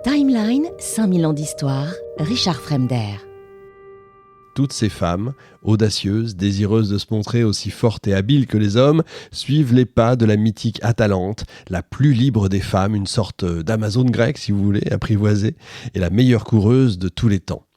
Timeline, 5000 ans d'histoire, Richard Fremder. Toutes ces femmes, audacieuses, désireuses de se montrer aussi fortes et habiles que les hommes, suivent les pas de la mythique Atalante, la plus libre des femmes, une sorte d'Amazone grecque, si vous voulez, apprivoisée, et la meilleure coureuse de tous les temps.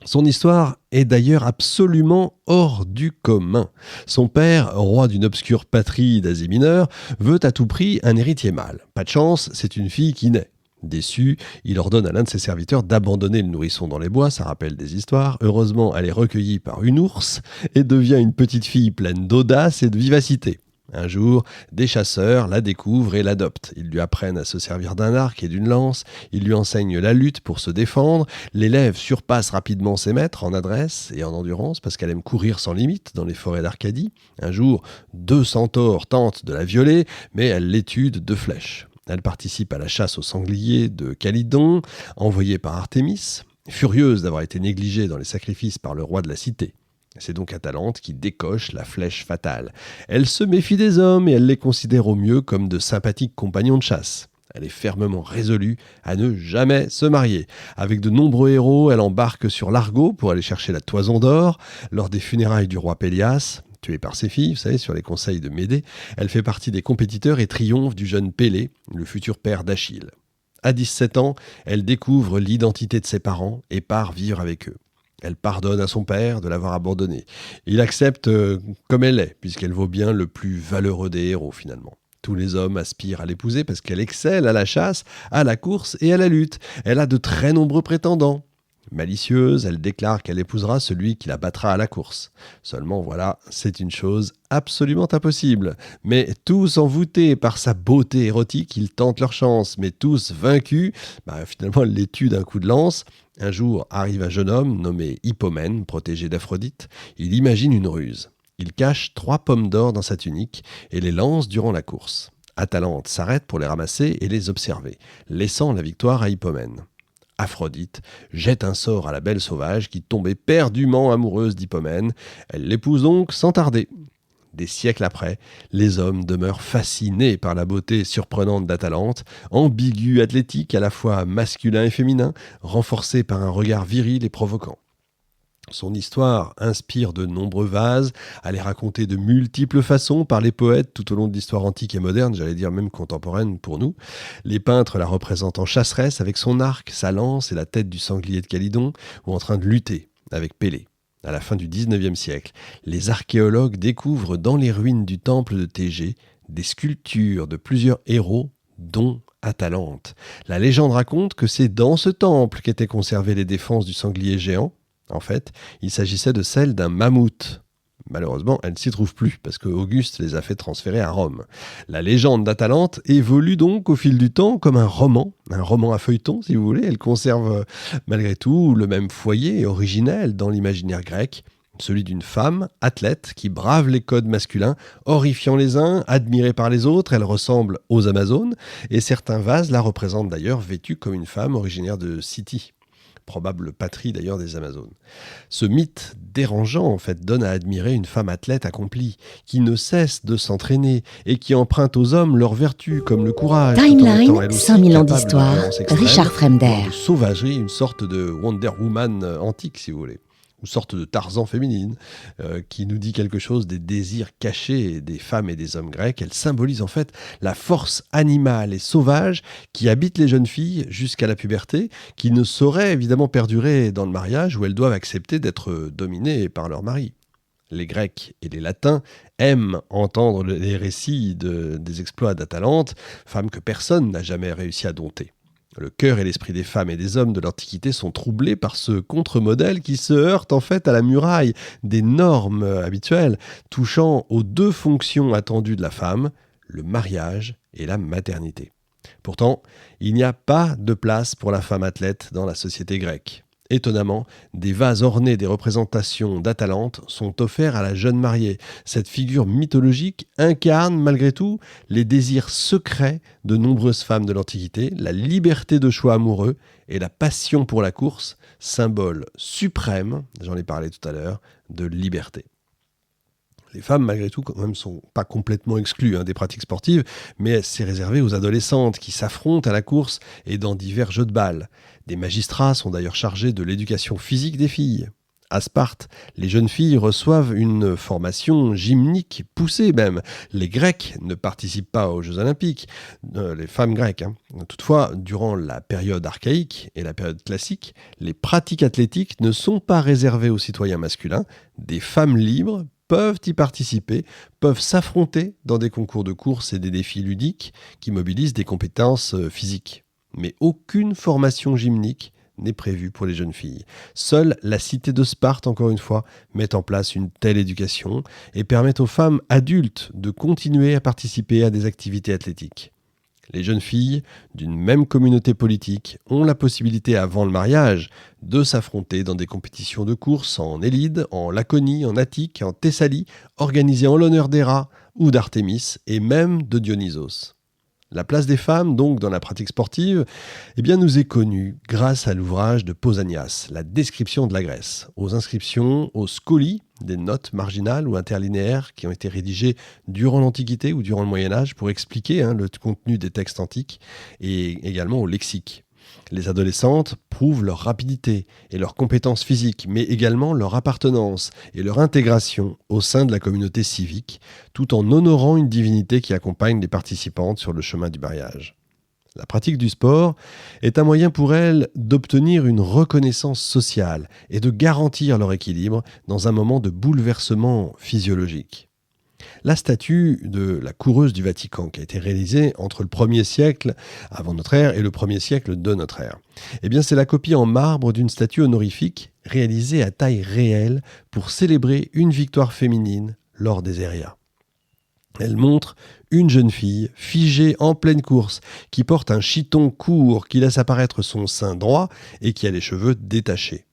Son histoire est d'ailleurs absolument hors du commun. Son père, roi d'une obscure patrie d'Asie mineure, veut à tout prix un héritier mâle. Pas de chance, c'est une fille qui naît. Déçu, il ordonne à l'un de ses serviteurs d'abandonner le nourrisson dans les bois, ça rappelle des histoires. Heureusement, elle est recueillie par une ours et devient une petite fille pleine d'audace et de vivacité. Un jour, des chasseurs la découvrent et l'adoptent. Ils lui apprennent à se servir d'un arc et d'une lance, ils lui enseignent la lutte pour se défendre. L'élève surpasse rapidement ses maîtres en adresse et en endurance parce qu'elle aime courir sans limite dans les forêts d'Arcadie. Un jour, 2 centaures tentent de la violer, mais elle les tue de 2 flèches. Elle participe à la chasse aux sangliers de Calydon, envoyée par Artémis, furieuse d'avoir été négligée dans les sacrifices par le roi de la cité. C'est donc Atalante qui décoche la flèche fatale. Elle se méfie des hommes et elle les considère au mieux comme de sympathiques compagnons de chasse. Elle est fermement résolue à ne jamais se marier. Avec de nombreux héros, elle embarque sur l'Argo pour aller chercher la toison d'or. Lors des funérailles du roi Pélias, tué par ses filles, vous savez, sur les conseils de Médée, elle fait partie des compétiteurs et triomphe du jeune Pélée, le futur père d'Achille. À 17 ans, elle découvre l'identité de ses parents et part vivre avec eux. Elle pardonne à son père de l'avoir abandonnée. Il accepte comme elle est, puisqu'elle vaut bien le plus valeureux des héros finalement. Tous les hommes aspirent à l'épouser parce qu'elle excelle à la chasse, à la course et à la lutte. Elle a de très nombreux prétendants. Malicieuse, elle déclare qu'elle épousera celui qui la battra à la course. Seulement voilà, c'est une chose absolument impossible. Mais tous envoûtés par sa beauté érotique, ils tentent leur chance. Mais tous vaincus, finalement elle les tue d'un coup de lance. Un jour arrive un jeune homme nommé Hippomène, protégé d'Aphrodite. Il imagine une ruse. Il cache 3 pommes d'or dans sa tunique et les lance durant la course. Atalante s'arrête pour les ramasser et les observer, laissant la victoire à Hippomène. Aphrodite jette un sort à la belle sauvage qui tombe éperdument amoureuse d'Hippomène. Elle l'épouse donc sans tarder. Des siècles après, les hommes demeurent fascinés par la beauté surprenante d'Atalante, ambiguë, athlétique, à la fois masculin et féminin, renforcée par un regard viril et provoquant. Son histoire inspire de nombreux vases, elle est racontée de multiples façons par les poètes tout au long de l'histoire antique et moderne, j'allais dire même contemporaine pour nous. Les peintres la représentent en chasseresse avec son arc, sa lance et la tête du sanglier de Calydon, ou en train de lutter avec Pélée. À la fin du XIXe siècle, les archéologues découvrent dans les ruines du temple de Thégée des sculptures de plusieurs héros, dont Atalante. La légende raconte que c'est dans ce temple qu'étaient conservées les défenses du sanglier géant. En fait, il s'agissait de celle d'un mammouth. Malheureusement, elle ne s'y trouve plus, parce qu'Auguste les a fait transférer à Rome. La légende d'Atalante évolue donc au fil du temps comme un roman à feuilleton, si vous voulez. Elle conserve malgré tout le même foyer originel dans l'imaginaire grec, celui d'une femme athlète qui brave les codes masculins, horrifiant les uns, admirée par les autres. Elle ressemble aux Amazones, et certains vases la représentent d'ailleurs vêtue comme une femme originaire de Scythie. Probable patrie d'ailleurs des Amazones. Ce mythe dérangeant en fait donne à admirer une femme athlète accomplie, qui ne cesse de s'entraîner et qui emprunte aux hommes leurs vertus comme le courage. Timeline, 5000 ans d'histoire, Richard Fremder. De sauvagerie, une sorte de Wonder Woman antique si vous voulez. Une sorte de Tarzan féminine qui nous dit quelque chose des désirs cachés des femmes et des hommes grecs. Elle symbolise en fait la force animale et sauvage qui habite les jeunes filles jusqu'à la puberté, qui ne saurait évidemment perdurer dans le mariage où elles doivent accepter d'être dominées par leur mari. Les Grecs et les Latins aiment entendre les récits des exploits d'Atalante, femme que personne n'a jamais réussi à dompter. Le cœur et l'esprit des femmes et des hommes de l'Antiquité sont troublés par ce contre-modèle qui se heurte en fait à la muraille des normes habituelles, touchant aux 2 fonctions attendues de la femme, le mariage et la maternité. Pourtant, il n'y a pas de place pour la femme athlète dans la société grecque. Étonnamment, des vases ornés des représentations d'Atalante sont offerts à la jeune mariée. Cette figure mythologique incarne malgré tout les désirs secrets de nombreuses femmes de l'Antiquité, la liberté de choix amoureux et la passion pour la course, symbole suprême, j'en ai parlé tout à l'heure, de liberté. Les femmes, malgré tout, quand même, sont pas complètement exclues des pratiques sportives, mais c'est réservé aux adolescentes qui s'affrontent à la course et dans divers jeux de balle. Des magistrats sont d'ailleurs chargés de l'éducation physique des filles. À Sparte, les jeunes filles reçoivent une formation gymnique poussée même. Les Grecs ne participent pas aux Jeux Olympiques, les femmes grecques. Toutefois, durant la période archaïque et la période classique, les pratiques athlétiques ne sont pas réservées aux citoyens masculins. Des femmes libres peuvent y participer, peuvent s'affronter dans des concours de course et des défis ludiques qui mobilisent des compétences physiques. Mais aucune formation gymnique n'est prévue pour les jeunes filles. Seule la cité de Sparte, encore une fois, met en place une telle éducation et permet aux femmes adultes de continuer à participer à des activités athlétiques. Les jeunes filles d'une même communauté politique ont la possibilité, avant le mariage, de s'affronter dans des compétitions de course en Élide, en Laconie, en Attique, en Thessalie, organisées en l'honneur d'Héra ou d'Artémis et même de Dionysos. La place des femmes, donc, dans la pratique sportive, nous est connue grâce à l'ouvrage de Pausanias, La description de la Grèce, aux inscriptions, aux scolies, des notes marginales ou interlinéaires qui ont été rédigées durant l'Antiquité ou durant le Moyen-Âge pour expliquer le contenu des textes antiques, et également au lexique. Les adolescentes prouvent leur rapidité et leurs compétences physiques, mais également leur appartenance et leur intégration au sein de la communauté civique, tout en honorant une divinité qui accompagne les participantes sur le chemin du mariage. La pratique du sport est un moyen pour elles d'obtenir une reconnaissance sociale et de garantir leur équilibre dans un moment de bouleversement physiologique. La statue de la coureuse du Vatican, qui a été réalisée entre le 1er siècle avant notre ère et le 1er siècle de notre ère, c'est la copie en marbre d'une statue honorifique réalisée à taille réelle pour célébrer une victoire féminine lors des Érias. Elle montre une jeune fille figée en pleine course qui porte un chiton court qui laisse apparaître son sein droit et qui a les cheveux détachés.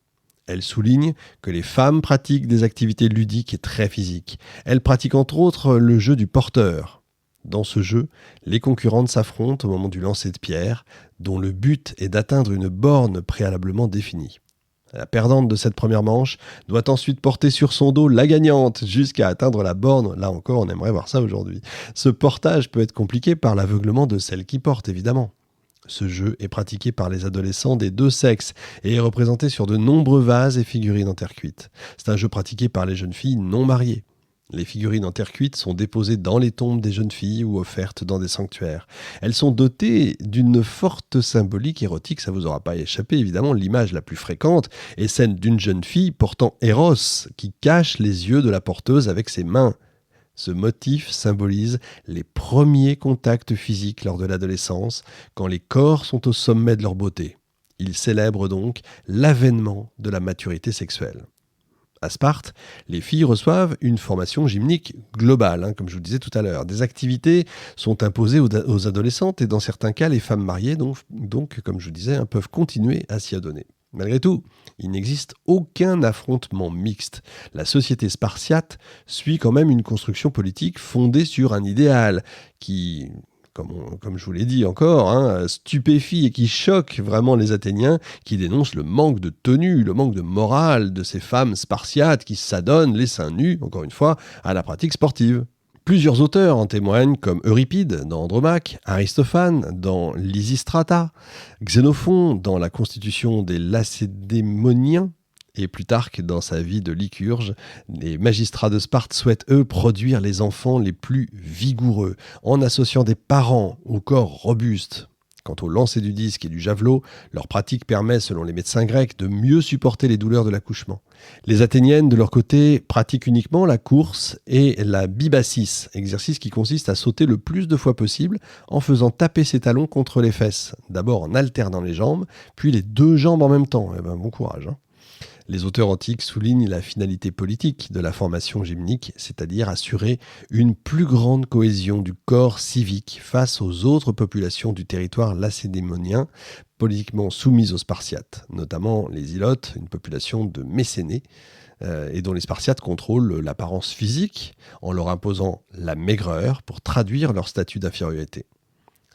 Elle souligne que les femmes pratiquent des activités ludiques et très physiques. Elles pratiquent entre autres le jeu du porteur. Dans ce jeu, les concurrentes s'affrontent au moment du lancer de pierre, dont le but est d'atteindre une borne préalablement définie. La perdante de cette première manche doit ensuite porter sur son dos la gagnante jusqu'à atteindre la borne. Là encore, on aimerait voir ça aujourd'hui. Ce portage peut être compliqué par l'aveuglement de celle qui porte, évidemment. Ce jeu est pratiqué par les adolescents des deux sexes et est représenté sur de nombreux vases et figurines en terre cuite. C'est un jeu pratiqué par les jeunes filles non mariées. Les figurines en terre cuite sont déposées dans les tombes des jeunes filles ou offertes dans des sanctuaires. Elles sont dotées d'une forte symbolique érotique, ça vous aura pas échappé évidemment. L'image la plus fréquente est celle d'une jeune fille portant Eros qui cache les yeux de la porteuse avec ses mains. Ce motif symbolise les premiers contacts physiques lors de l'adolescence, quand les corps sont au sommet de leur beauté. Il célèbre donc l'avènement de la maturité sexuelle. À Sparte, les filles reçoivent une formation gymnique globale, comme je vous le disais tout à l'heure. Des activités sont imposées aux adolescentes et dans certains cas, les femmes mariées, donc comme je vous le disais, peuvent continuer à s'y adonner. Malgré tout, il n'existe aucun affrontement mixte. La société spartiate suit quand même une construction politique fondée sur un idéal qui, comme je vous l'ai dit encore, stupéfie et qui choque vraiment les Athéniens, qui dénoncent le manque de tenue, le manque de morale de ces femmes spartiates qui s'adonnent les seins nus, encore une fois, à la pratique sportive. Plusieurs auteurs en témoignent, comme Euripide dans Andromaque, Aristophane dans Lysistrata, Xénophon dans la constitution des Lacédémoniens, et Plutarque dans sa vie de Lycurge. Les magistrats de Sparte souhaitent, eux, produire les enfants les plus vigoureux, en associant des parents au corps robustes. Quant au lancer du disque et du javelot, leur pratique permet, selon les médecins grecs, de mieux supporter les douleurs de l'accouchement. Les Athéniennes, de leur côté, pratiquent uniquement la course et la bibasis, exercice qui consiste à sauter le plus de fois possible en faisant taper ses talons contre les fesses, d'abord en alternant les jambes, puis les deux jambes en même temps. Bon courage. Les auteurs antiques soulignent la finalité politique de la formation gymnique, c'est-à-dire assurer une plus grande cohésion du corps civique face aux autres populations du territoire lacédémonien, politiquement soumises aux Spartiates, notamment les Ilotes, une population de Messénée, et dont les Spartiates contrôlent l'apparence physique en leur imposant la maigreur pour traduire leur statut d'infériorité.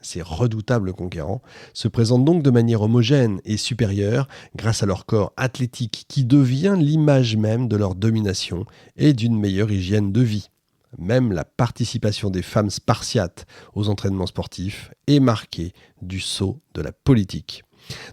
Ces redoutables conquérants se présentent donc de manière homogène et supérieure grâce à leur corps athlétique qui devient l'image même de leur domination et d'une meilleure hygiène de vie. même la participation des femmes spartiates aux entraînements sportifs est marquée du sceau de la politique.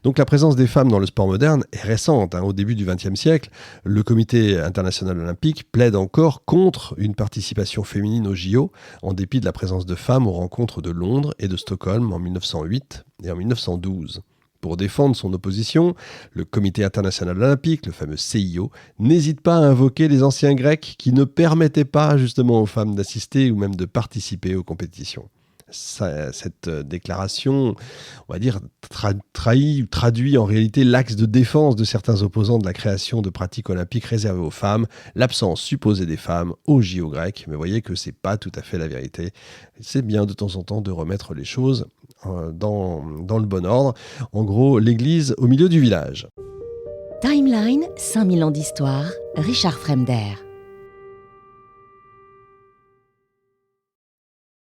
Donc la présence des femmes dans le sport moderne est récente. Au début du XXe siècle, le Comité international olympique plaide encore contre une participation féminine aux JO, en dépit de la présence de femmes aux rencontres de Londres et de Stockholm en 1908 et en 1912. Pour défendre son opposition, le Comité international olympique, le fameux CIO, n'hésite pas à invoquer les anciens Grecs qui ne permettaient pas justement aux femmes d'assister ou même de participer aux compétitions. Cette déclaration, on va dire, traduit en réalité l'axe de défense de certains opposants de la création de pratiques olympiques réservées aux femmes, l'absence supposée des femmes aux JO grecs. Mais vous voyez que c'est pas tout à fait la vérité. C'est bien de temps en temps de remettre les choses dans le bon ordre. En gros, l'église au milieu du village. Timeline, 5000 ans d'histoire, Richard Fremder.